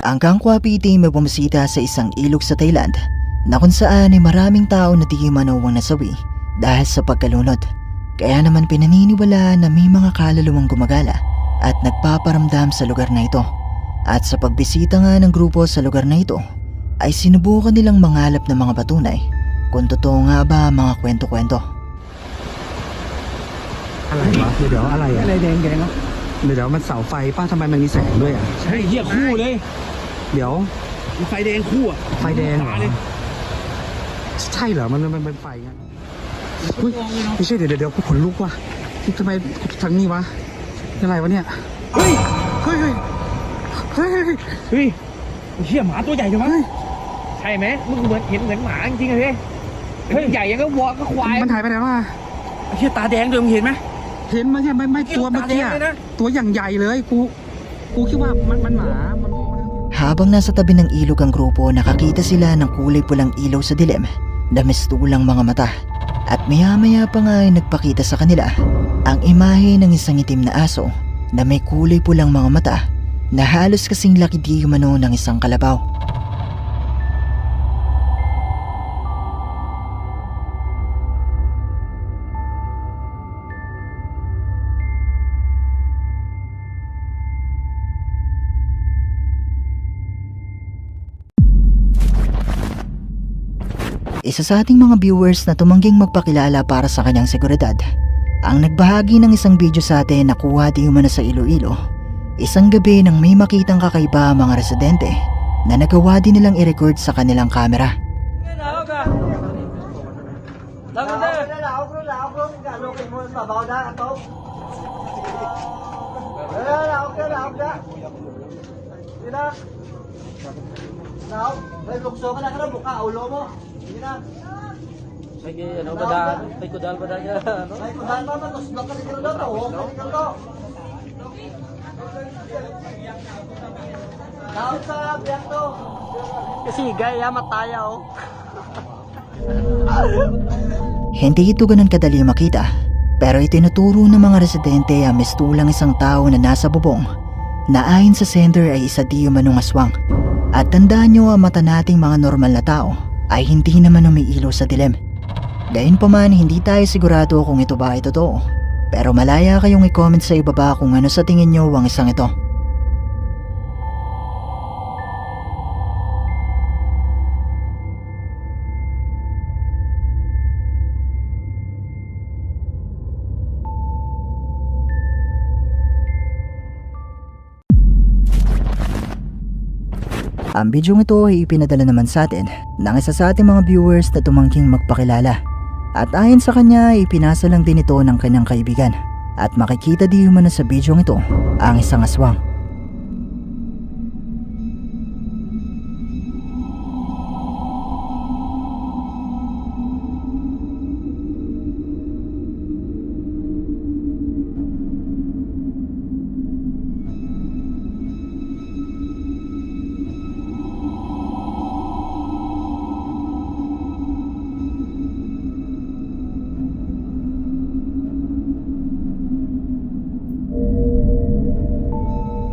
Ang Kangkwa Piti may bumisita sa isang ilog sa Thailand na kung saan ay maraming tao na di manawang nasawi dahil sa pagkalunod. Kaya naman pinaniniwalaan na may mga kaluluwang gumagala at nagpaparamdam sa lugar na ito. At sa pagbisita nga ng grupo sa lugar na ito ay sinubukan nilang mangalap ng mga patunay kung totoo nga ba ang mga kwento-kwento. อะไรวะเดี๋ยวอะไรอะ อะไรแดงๆอ่ะ เดี๋ยวมันเสาไฟป้าทำไมมันมีแสงด้วยอ่ะ ใช่เหี้ยคู่เลย เดี๋ยว มีไฟแดงคู่อ่ะ ไฟแดงเหรอ ตาเลย ใช่เหรอมันเป็นไฟงั้นอุ๊ยไม่ใช่เดี๋ยวกูขนลุกว่ะทำไมทางนี้วะอะไรวะเนี่ย เฮ้ย เฮ้ยเฮ้ยเฮ้ยเฮ้ย เฮ้ยเหี้ยหมาตัวใหญ่จังวะใช่ไหมมึงเหมือนเห็นเหมือนหมาจริงๆเลยเฮ้ยใหญ่ยังก็วัวก็ควาย มันหายไปไหนวะ เหี้ยตาแดงด้วยมึงเห็นไหม เห็นมั้ยเนี่ยไม่ตัวเมื่อกี้อะ ตาแดงเลยนะ ตัวอย่างใหญ่เลยกูคิดว่ามันหมามัน Habang nasa tabi ng ilog ang grupo, nakakita sila ng kulay pulang ilaw sa dilim na mistulang mga mata. At maya-maya pa nga ay nagpakita sa kanila ang imahe ng isang itim na aso na may kulay pulang mga mata na halos kasing laki di umano ng isang kalabaw. Isa sa ating mga viewers na tumangging magpakilala para sa kanyang seguridad ang nagbahagi ng isang video sa atin na kuha di umano sa Iloilo. Isang gabi nang may makitang kakaiba ang mga residente na nagawa din nilang i-record sa kanilang camera. Sige, ano ba da? May kudal ba da niya? Ano? May kudal pa man, tos ka dito daw, oh, dito. Dapat sa biyak to. Kasi gaya mataya oh. Hindi ito ganun kadali makita, pero itinuturo ng mga residente ang mistulang isang tao na nasa bubong na ayon sa sender ay isa di umanong aswang. At tandaan nyo, ang mata nating mga normal na tao ay hindi naman umiilaw sa dilim. Gayunpaman, hindi tayo sigurado kung ito ba ay totoo, pero malaya kayong i-comment sa ibaba kung ano sa tingin nyo ang isang ito. Ang bidyong ito ay ipinadala naman sa atin ng isa sa ating mga viewers na tumangking magpakilala. At ayon sa kanya, ipinasa lang din ito ng kanyang kaibigan. At makikita di umano sa bidyong ito ang isang aswang.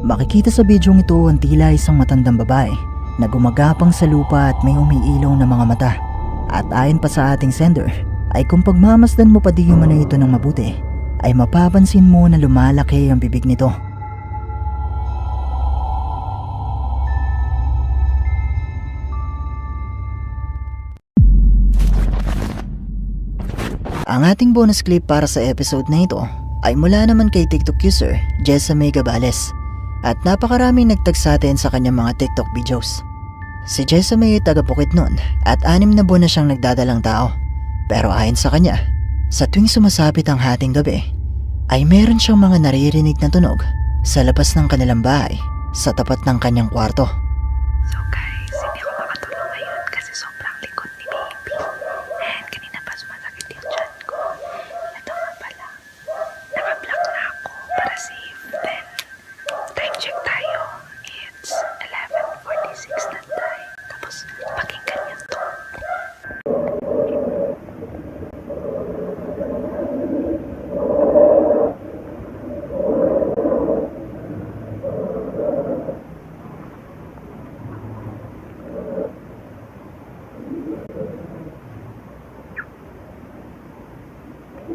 Makikita sa bidyong ito ang tila isang matandang babae na gumagapang sa lupa at may umiilaw na mga mata. At ayon pa sa ating sender ay kung pagmamasdan mo pa di umano ito ng mabuti ay mapapansin mo na lumalaki ang bibig nito. Ang ating bonus clip para sa episode na ito ay mula naman kay TikTok user Jessamy Gabales. At napakaraming nagtag sa atin sa kanyang mga TikTok videos. Si Jessamy ay taga Bukidnon at 6 na buwan na siyang nagdadalang tao. Pero ayon sa kanya, sa tuwing sumasapit ang hating gabi, ay meron siyang mga naririnig na tunog sa labas ng kanilang bahay sa tapat ng kanyang kwarto. So guys, hindi ako makatulog ngayon kasi sobrang likod ni baby. And kanina pa sumasakit yung chan ko. Ito nga pala, naka-block na ako para safe. Then, time check tayo. It's 11:46 na tayo. Tapos, pakinggan niyo to. So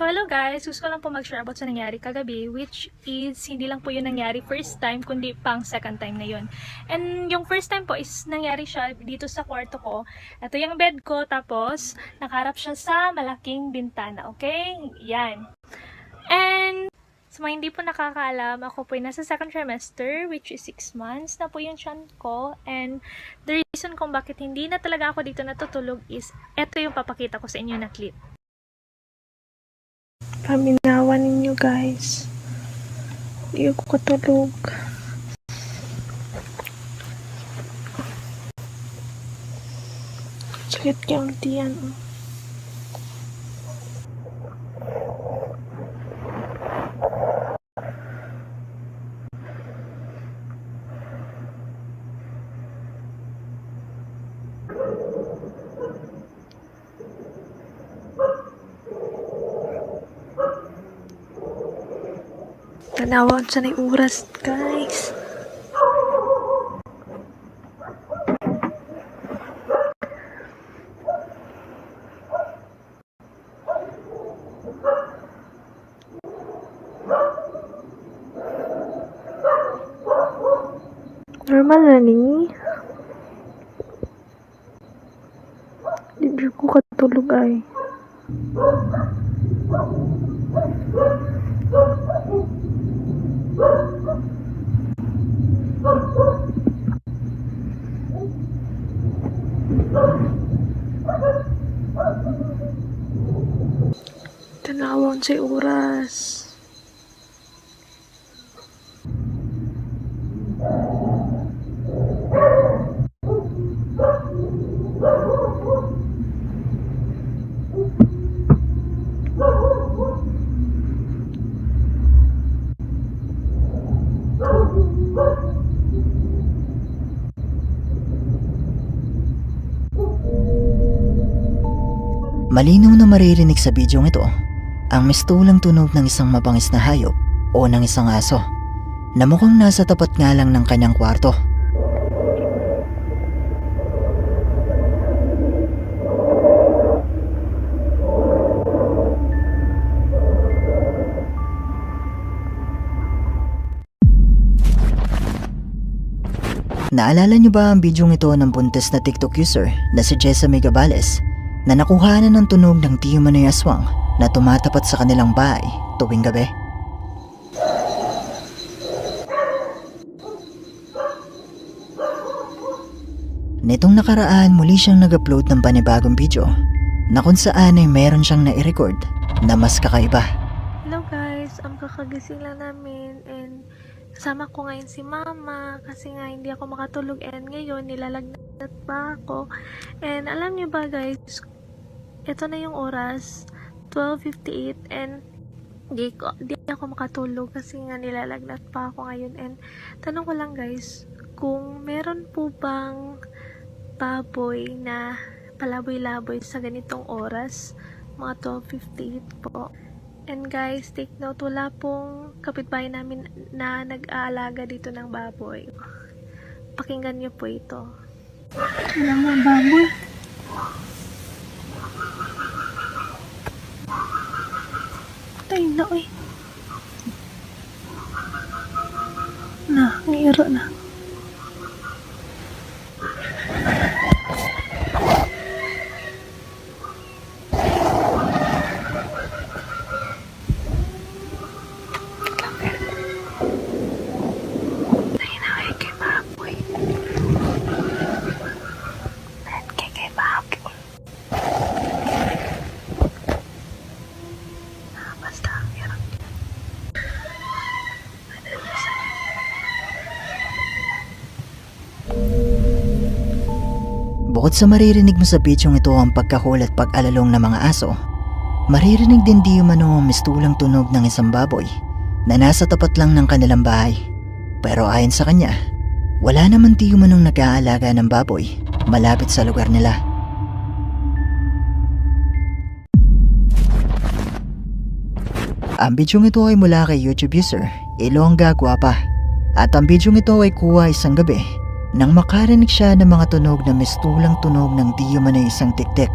hello guys, gusto ko lang po mag-share about sa nangyari kagabi, which is hindi lang po yun nangyari first time, kundi pang second time na yun. And yung first time po is nangyari siya dito sa kwarto ko. Ito yung bed ko, tapos nakaharap siya sa malaking bintana, okay? Yan. And sa mga hindi po nakakaalam, ako po ay nasa second trimester, which is 6 months na po yung tiyan ko. And the reason kung bakit hindi na talaga ako dito natutulog is, ito yung papakita ko sa inyo na clip. Paminawan ninyo guys. Hindi ako katulog. Sakit kayang tiyan. Tanawag sa na oras, guys. Normal na ni. Hindi ko katulog ay. Tanawang sa oras. Malinaw na maririnig sa bidyong ito ang mistulang tunog ng isang mabangis na hayop o ng isang aso na mukhang nasa tapat nga lang ng kanyang kwarto. Naalala niyo ba ang bidyong ito ng buntis na TikTok user na si Jessa Megabales na nakuhanan ng tunog ng di umano'y aswang na tumatapat sa kanilang bahay tuwing gabi? Nitong nakaraan muli siyang nag-upload ng panibagong video na kung saan ay meron siyang nai-record na mas kakaiba. Hello guys, ang kakagising lang namin and kasama ko ngayon si mama kasi nga hindi ako makatulog and ngayon nilalagnat pa ako. And alam niyo ba guys, ito na yung oras, 12:58 and di ako makatulog kasi nga nilalagnat pa ako ngayon. And tanong ko lang guys, kung meron po bang baboy na palaboy-laboy sa ganitong oras, mga 12:58 po. And guys, take note, wala pong kapitbahay namin na nag-aalaga dito ng baboy. Pakinggan niyo po ito. Wala nga baboy. Tay na, oy. Na, ngiro na. Bukod sa maririnig mo sa bidyong ito ang pagkahol at pag-alalong ng mga aso, maririnig din di umano ang mistulang tunog ng isang baboy na nasa tapat lang ng kanilang bahay. Pero ayon sa kanya, wala naman di umanong nag-aalaga ng baboy malapit sa lugar nila. Ang bidyong ito ay mula kay YouTube user Ilongga Guapa. At ang bidyong ito ay kuha isang gabi nang makarinig siya ng mga tunog na mistulang tunog ng di umano'y isang tiktik.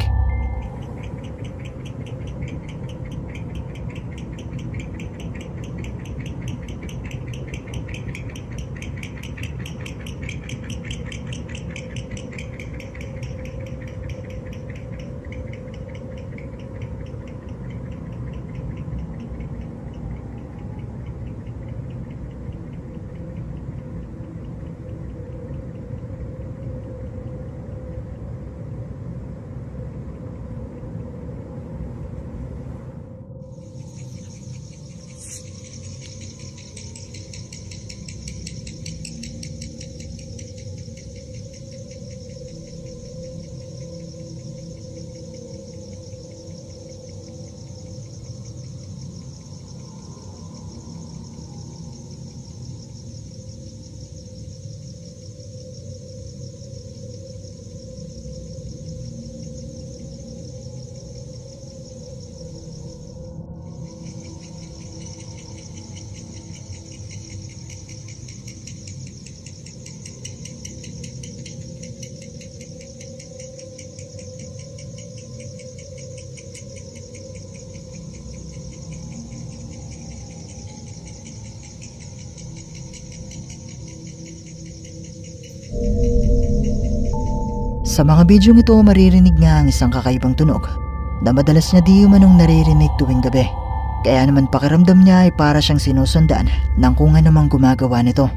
Sa mga bidyong ito maririnig nga ang isang kakaibang tunog na madalas niya di umanong naririnig tuwing gabi. Kaya naman pakiramdam niya ay para siyang sinusundan ng kung anumang gumagawa nito.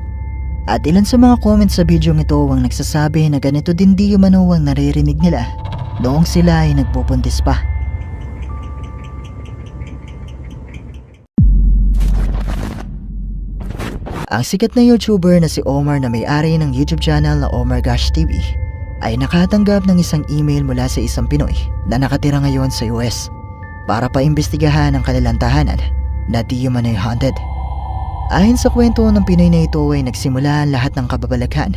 At ilan sa mga comments sa bidyong ito ang nagsasabi na ganito din di umano ang naririnig nila noong sila ay nagpupuntis pa. Ang sikat na YouTuber na si Omar na may-ari ng YouTube channel na Omar Gosh TV ay nakatanggap ng isang email mula sa isang Pinoy na nakatira ngayon sa US para paimbestigahan ang kanilang tahanan na di umano'y haunted. Ayon sa kwento ng Pinoy na ito ay nagsimula ang lahat ng kababalaghan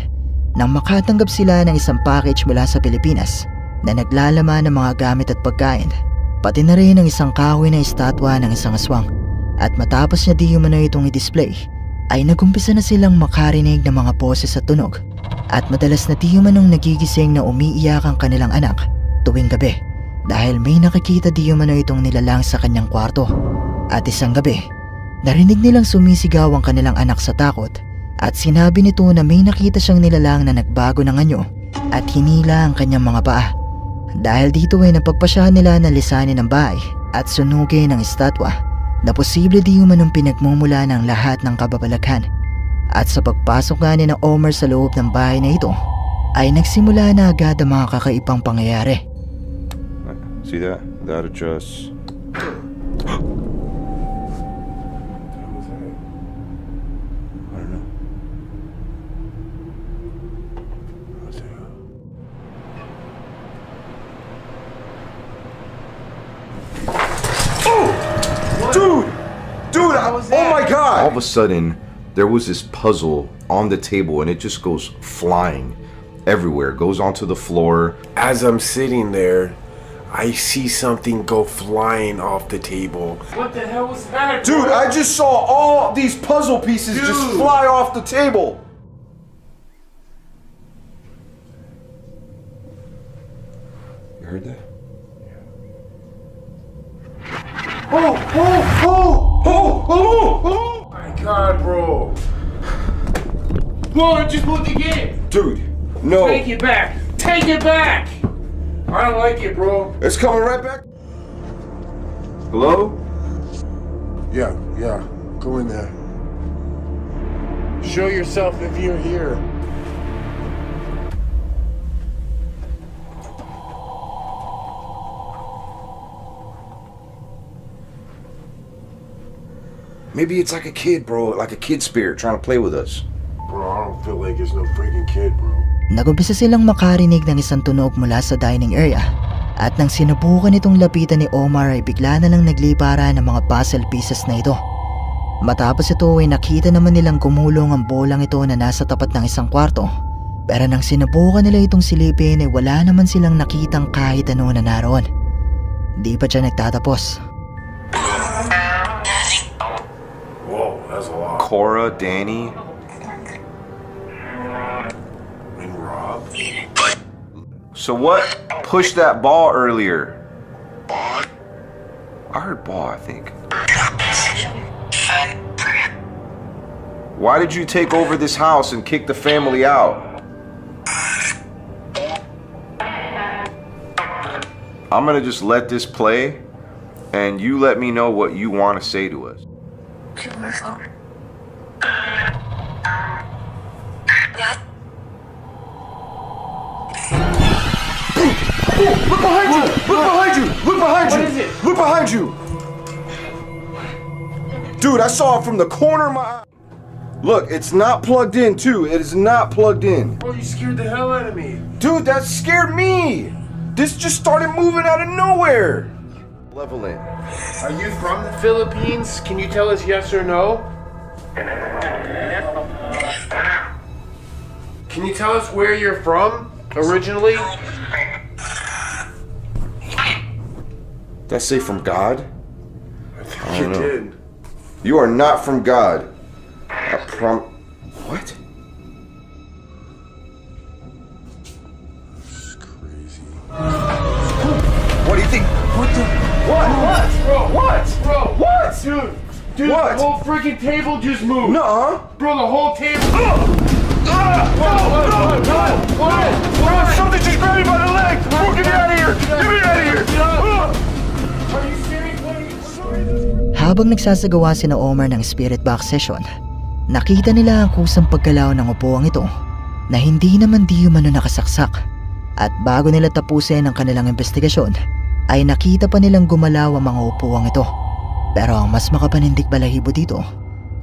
nang makatanggap sila ng isang package mula sa Pilipinas na naglalaman ng mga gamit at pagkain, pati na rin ang isang kahoy na estatwa ng isang aswang. At matapos niya di umano itong i-display ay nagumpisa na silang makarinig ng mga boses at tunog at madalas na di umanong nagigising na umiiyak ang kanilang anak tuwing gabi dahil may nakikita di umano itong nilalang sa kanyang kwarto. At isang gabi, narinig nilang sumisigaw ang kanilang anak sa takot at sinabi nito na may nakita siyang nilalang na nagbago ng anyo at hinila ang kanyang mga paa. Dahil dito ay napagpasyahan nila na lisanin ang bahay at sunugin ang estatwa na posible di umanong pinagmumula ng lahat ng kababalaghan. At sa pagpasok nga ni na Omar sa loob ng bahay na ito ay nagsimula na agad ang mga kakaibang pangyayari. See that? That adjusts. I don't know. Dude, oh my god! All of a sudden, there was this puzzle on the table and it just goes flying everywhere. It goes onto the floor. As I'm sitting there, I see something go flying off the table. What the hell was that? Dude, I just saw all these puzzle pieces just fly off the table. You heard that? Oh my god, bro. Whoa, just moved again. Dude, no. Take it back. Take it back. I don't like it, bro. It's coming right back. Hello? Yeah, go in there. Show yourself if you're here. Maybe it's like a kid, bro. Like a kid spirit trying to play with us. Bro, I don't feel like it's no freaking kid, bro. Nagumpisa silang makarinig ng isang tunog mula sa dining area at nang sinubukan itong lapitan ni Omar ay bigla na lang naglipara ng mga puzzle pieces na ito. Matapos ito ay nakita naman nilang gumulong ang bolang ito na nasa tapat ng isang kwarto, pero nang sinubukan nila itong silipin ay wala naman silang nakitang kahit ano na naroon. Di pa siya nagtatapos. That's a lot. Cora, Danny. And Rob. So what pushed that ball earlier? I heard ball, I think. Why did you take over this house and kick the family out? I'm gonna just let this play, and you let me know what you want to say to us. Look behind you! Look behind you! Look behind you! Look behind you! Dude, I saw it from the corner of my eye. Look, it's not plugged in too. It is not plugged in. Bro, you scared the hell out of me. Dude, that scared me. This just started moving out of nowhere. Level in. Are you from the Philippines? Can you tell us yes or no? Can you tell us where you're from originally? That say from God? I think you did. You are not from God. What? It's crazy. What do you think? What the? What? Bro, What? Bro, What? Dude, What? the whole freaking table just moved. Nuh-uh. Bro, the whole table. No! Something just grabbed me by the leg! Oh, get me out of here! Get me out of here! Are you serious? Habang nagsasagawa sina Omar ng spirit box session, nakita nila ang kusang pagkalaw ng upuang ito na hindi naman di umano nakasaksak. At bago nila tapusin ang kanilang investigasyon, ay nakita pa nilang gumalaw ang mga upuang ito. Pero ang mas makapanindig balahibo dito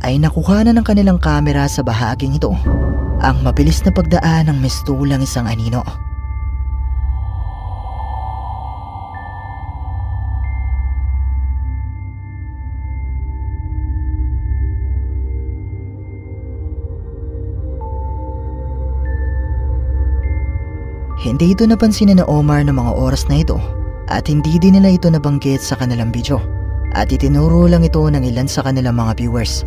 ay nakuha na ng kanilang kamera sa bahaging ito ang mabilis na pagdaan ng mistulang isang anino. Hindi ito napansin na Omar ng mga oras na ito at hindi din nila ito nabanggit sa kanilang video at itinuro lang ito ng ilan sa kanilang mga viewers.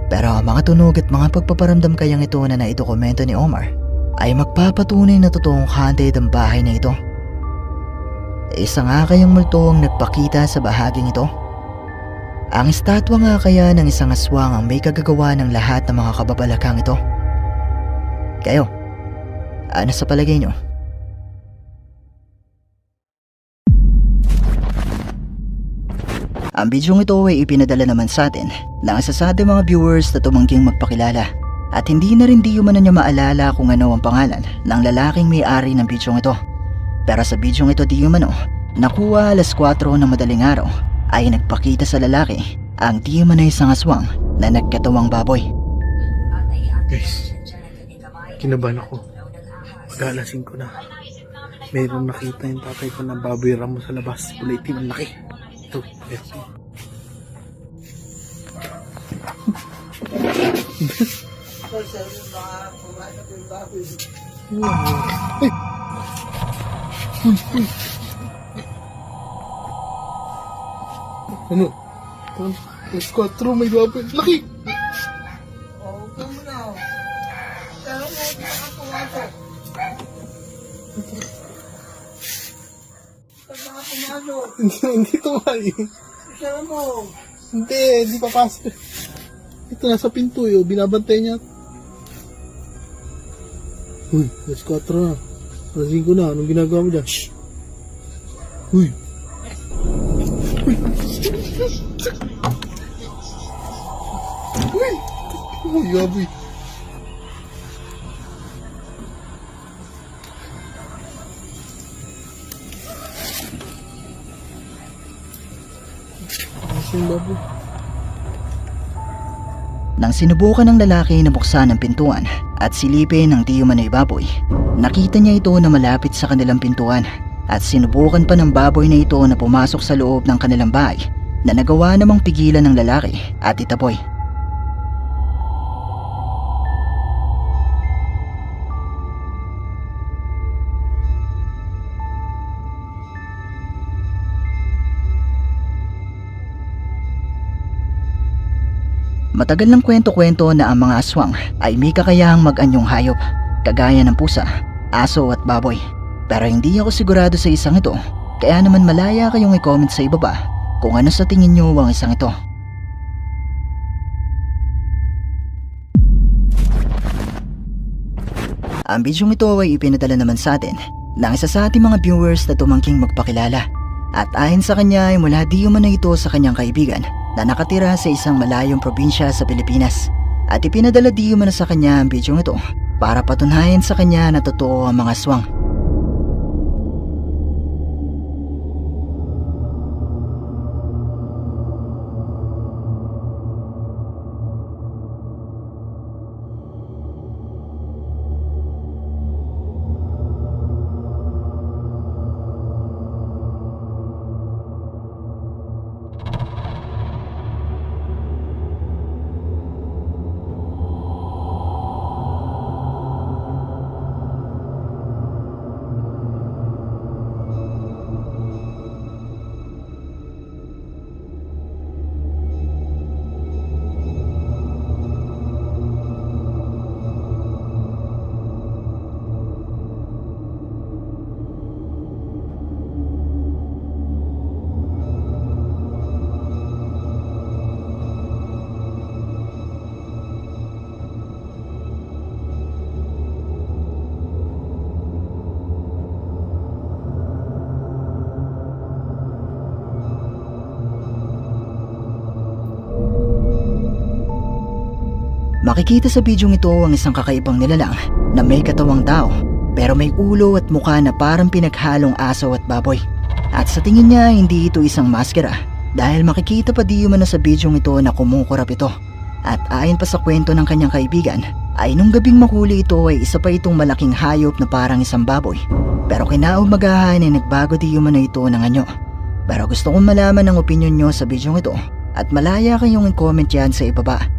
Pero ang mga tunog at mga pagpaparamdam kayang ito na naidokumento ni Omar ay magpapatunay na totoong haunted ang bahay na ito. Isa nga kayang multo ang nagpakita sa bahaging ito. Ang estatwa nga kaya ng isang aswang ang may kagagawa ng lahat ng mga kababalakang ito. Kayo, ano sa palagay nyo? Ang bidyong ito ay ipinadala naman sa atin ng isa sa ating mga viewers na tumangging magpakilala at hindi na rin di umano niya maalala kung ano ang pangalan ng lalaking may-ari ng bidyong ito. Pero sa bidyong ito di umano, nakuha alas 4 ng madaling araw ay nagpakita sa lalaki ang di umano isang aswang na nagkatawang baboy. Guys, kinabahan ako. Mag-aalasin ko na. Mayroong nakita yung tatay ko na baboy ramo sa labas. Kulay itim ang laki. Ito, ito. Ano? Alas 4, may baboy. Laki! Hindi tumayo. Hindi papasok. Ito nasa pinto yun, binabantay niya. Uy, alas 4 na. Alas 5 na, anong ginagawa mo dyan? Shhh! Uy! Uy! Uy! Uy, gabi. Nang sinubukan ng lalaki na buksan ang pintuan at silipin ng di umano'y baboy, nakita niya ito na malapit sa kanilang pintuan at sinubukan pa ng baboy na ito na pumasok sa loob ng kanilang bahay na nagawa namang pigilan ng lalaki at itaboy. Matagal ng kwento-kwento na ang mga aswang ay may kakayahang mag-anyong hayop, kagaya ng pusa, aso at baboy. Pero hindi ako sigurado sa isang ito, kaya naman malaya kayong i-comment sa ibaba kung ano sa tingin nyo ang isang ito. Ang bidyong ito ay ipinadala naman sa atin ng isa sa ating mga viewers na tumangking magpakilala. At ayon sa kanya ay mula di umano ito sa kanyang kaibigan na nakatira sa isang malayong probinsya sa Pilipinas. At ipinadala di umano sa kanya ang bidyong ito para patunayan sa kanya na totoo ang mga aswang. Makikita sa bidyong ito ang isang kakaibang nilalang na may katawang tao pero may ulo at mukha na parang pinaghalong aso at baboy. At sa tingin niya hindi ito isang maskara dahil makikita pa di umano sa bidyong ito na kumukurap ito. At ayon pa sa kwento ng kanyang kaibigan ay nung gabing mahuli ito ay isa pa itong malaking hayop na parang isang baboy. Pero kinaumagahan ay nagbago di umano ito ng anyo. Pero gusto kong malaman ang opinion nyo sa bidyong ito at malaya kayong i-comment yan sa ibaba.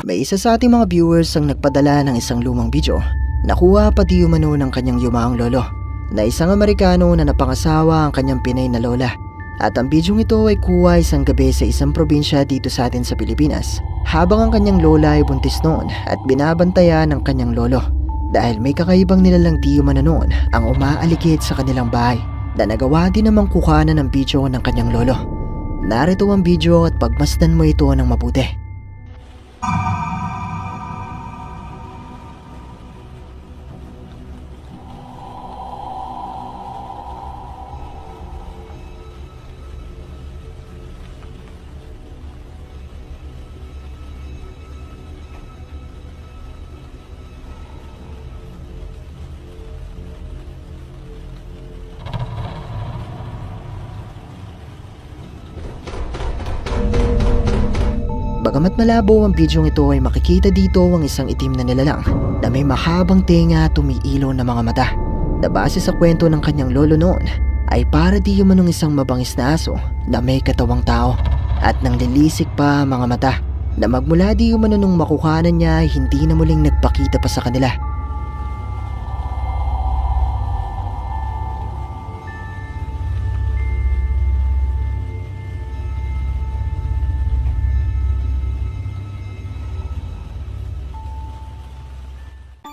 May isa sa ating mga viewers ang nagpadala ng isang lumang video. Nakuha pa di umano ng kanyang yumaong lolo na isang Amerikano na napangasawa ang kanyang Pinay na lola. At ang bidyong ito ay kuha isang gabi sa isang probinsya dito sa atin sa Pilipinas habang ang kanyang lola ay buntis noon at binabantayan ng kanyang lolo. Dahil may kakaibang nilalang di umano noon ang umaalikid sa kanilang bahay na nagawa din namang kuhanan ng video ng kanyang lolo. Narito ang video at pagmasdan mo ito ng mabuti. Bagamat malabo ang bidyong ito ay makikita dito ang isang itim na nilalang na may mahabang tenga at tumiilo na mga mata na base sa kwento ng kanyang lolo noon ay para di umanong isang mabangis na aso na may katawang tao at nang lilisik pa ang mga mata na magmula di umano nung makuhanan niya ay hindi na muling nagpakita pa sa kanila.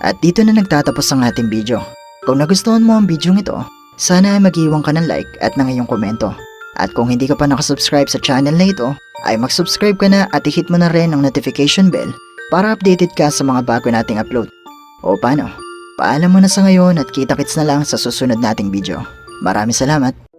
At dito na nagtatapos ang ating video. Kung nagustuhan mo ang video ito, sana ay mag-iwan ka ng like at ng iyong komento. At kung hindi ka pa nakasubscribe sa channel na ito, ay mag-subscribe ka na at i-hit mo na rin ang notification bell para updated ka sa mga bago nating upload. O paano? Paalam mo na sa ngayon at kita-kits na lang sa susunod nating video. Maraming salamat!